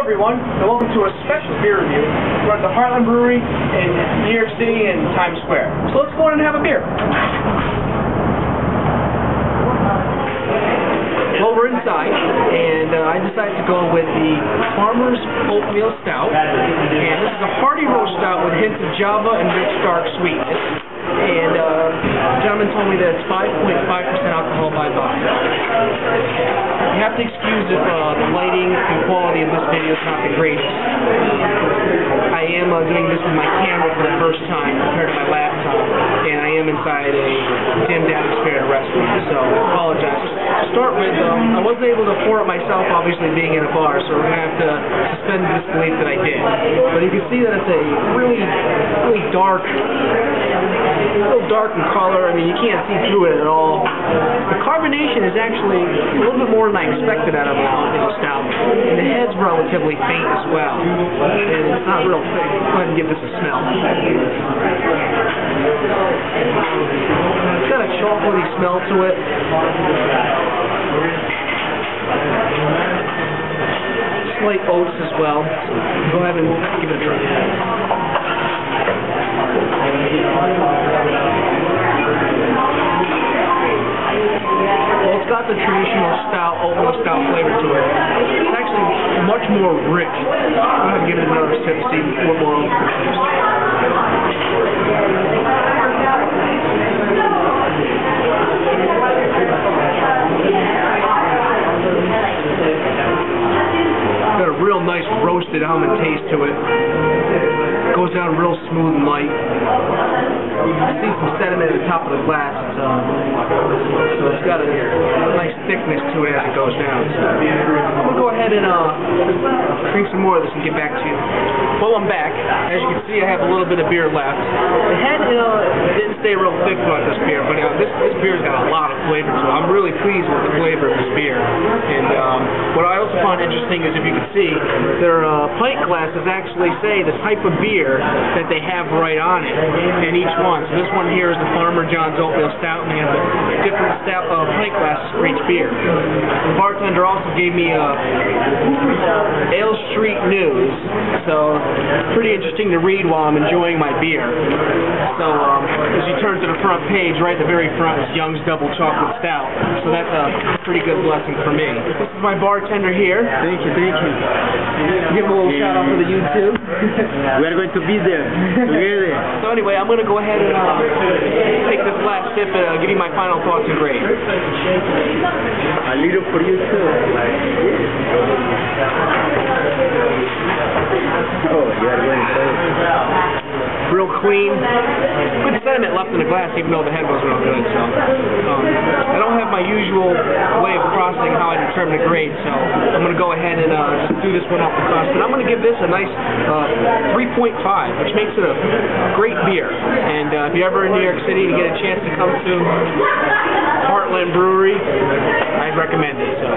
everyone, and welcome to a special beer review. We're at the Heartland Brewery in New York City in Times Square. So let's go in and have a beer. Well, we're inside, and I decided to go with the Farmer's Oatmeal Stout. And this is a hearty roast stout with hints of Java and rich dark sweetness. And the gentleman told me that it's 5.5% alcohol by volume. You have to excuse if the lighting and quality of this video is not the greatest. I am doing this with my camera for the first time compared to my laptop, and I am inside a dimmed atmosphere at a restaurant, so I apologize. To start with, I wasn't able to pour it myself, obviously being in a bar, so we're going to have to suspend disbelief that I did. But you can see that it's a really dark, real dark in color. I mean, you can't see through it at all. The carbonation is actually a little bit more than I expected out of an oatmeal stout, and the head's relatively faint as well, and it's not real thick. Go ahead and give this a smell. It's got a chocolatey smell to it. Slight oats as well. Go ahead and give it a try. Well, it's got the traditional stout, oatmeal stout flavor to it. It's actually much more rich. Go ahead and give it another sip to see what more oats it is. Got a real nice roasted almond taste to it. Goes down real smooth and light. You can see some sediment at the top of the glass. So it's got a nice thickness to it as it goes down. So I'm going to go ahead and drink some more of this and get back to you. Well, I'm back. As you can see, I have a little bit of beer left. The head didn't stay real thick throughout this beer, but this beer's got a lot of flavor to it. I'm really pleased with the flavor of this beer. And what I also found interesting is, if you can see, their pint glasses actually say the type of beer that they have right on it in each one. So this one here is the Farmer John's Oatmeal Stout, and they have the different pint glasses for each beer. The bartender also gave me Ale Street News, so pretty interesting to read while I'm enjoying my beer. So as you turn to the front page, right at the very front is Young's Double Chocolate Stout, so that's a pretty good blessing for me. This is my bartender here. Thank you, thank you. Give him a little shout out for the YouTube. We are going to be there together. So anyway, I'm going to go ahead and take this last sip and give you my final thoughts and grade. A little for you too. Oh, you are going to real clean. Good sediment left in the glass, even though the head wasn't real good. So I don't have my usual way of processing how I determine a grade, so I'm going to go ahead and just do this one off the cuff. But I'm going to give this a nice 3.5, which makes it a great beer. And if you're ever in New York City and you get a chance to come to Heartland Brewery, I'd recommend it. So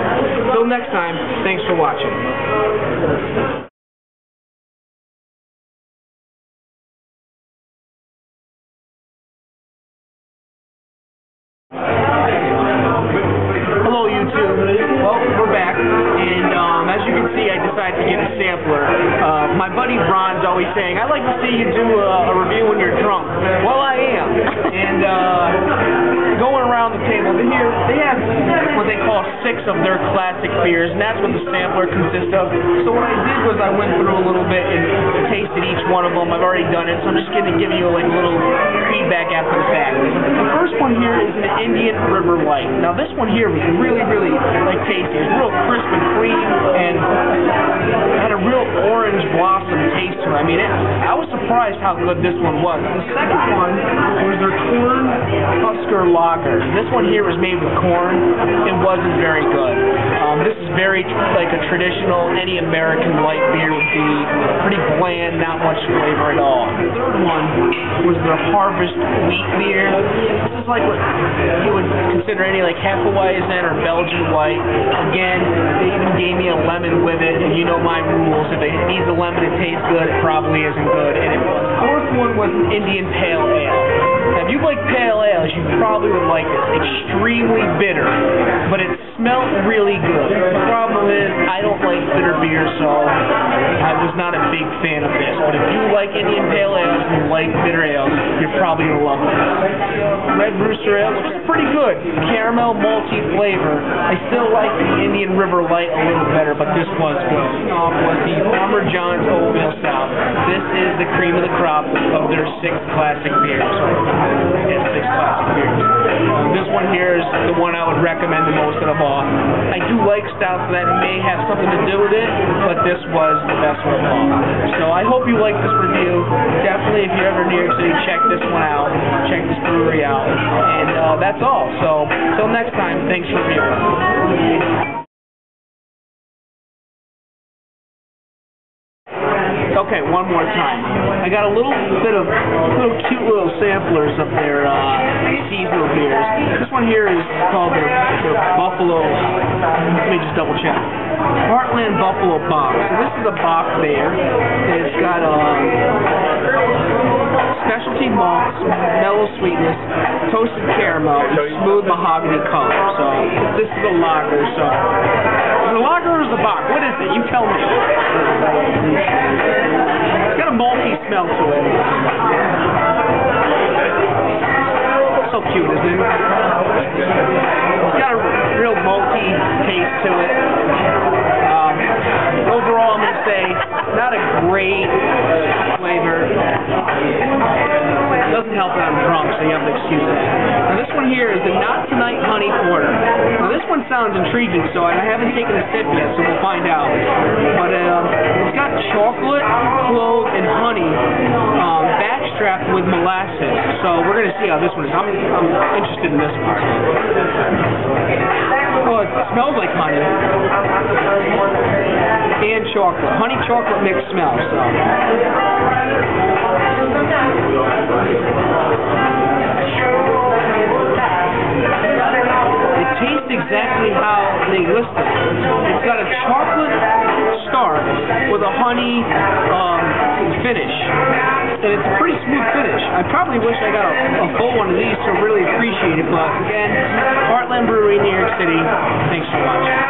until next time, thanks for watching. Hello YouTube. Well, we're back, and as you can see, I decided to get a sampler. My buddy Ron's always saying, "I'd like to see you do a review when you're drunk." Well, I am, and going around the table here, they have what they call 6 of their classic beers, and that's what the sampler consists of. So what I did was I went through a little bit and tasted each one of them. I've already done it, so I'm just going to give you like a little feedback after the fact. The first one here is an Indian River Light. Now this one here was really tasty. It's real crisp and clean, and had a real orange blossom taste to it. I mean, I was surprised how good this one was. The second one was their corn husker lager. This one here was made with corn. It wasn't very good. This is very like a traditional, any American light beer would be. Pretty bland, not much flavor at all. The third one was their Harvest Wheat beer. This is like what you would consider any like Hefeweizen or Belgian White. Again, they even gave me a lemon with it, and you know my rules. If it needs a lemon to taste good, it probably isn't good, and it was. The fourth one was an Indian Pale Ale. Now, if you like pale ales, you probably would like this. Extremely bitter, but it smelled really good. The problem problem is I don't like bitter beer, so I was not a big fan of this. But if you like Indian Pale Ales and you like bitter ales, you're probably going to love this. Red Rooster Ale, which is pretty good. Caramel, malty flavor. I still like the Indian River Light a little better, but this was good. Was the Farmer John's Oatmeal Stout. This is the cream of the crop of their 6 classic beers. Yeah, 6 classic beers. This one here is the one I would recommend the most out of all. I do like stouts that may have something to do with it, but this was the best one of all. So I hope you like this review. Definitely, if you're ever in New York City, check this one out. Check this brewery out. And that's all. So, till next time, thanks for viewing. Okay, one more time. I got a little cute little samplers of their seasonal beers. This one here is called their Buffalo. Let me just double check. Heartland Buffalo Bock. So this is a Bock beer. It's got specialty malts, mellow sweetness, toasted caramel, and smooth mahogany color. So this is a lager. So is it a lager or is it a Bock? What is it? You tell me. It's got a malty smell to it. So cute, isn't it? It's got a real malty taste to it. Overall, I'm going to say not a great flavor. It doesn't help that I'm drunk, so you have to excuse it. Now this one here is the Not Tonight Honey Porter. Now this one sounds intriguing, so I haven't taken a sip yet, so we'll find out. But it's got chocolate, clove, and honey backstrapped with molasses. So we're going to see how this one is. I'm interested in this part. Oh, it smells like honey. And chocolate. Honey chocolate mixed smell, so. It tastes exactly how they listed it. It's got a chocolate start with a honey finish. And it's a pretty smooth finish. I probably wish I got a full one of these to really appreciate it, but again, Heartland Brewery, New York City. Thanks for watching.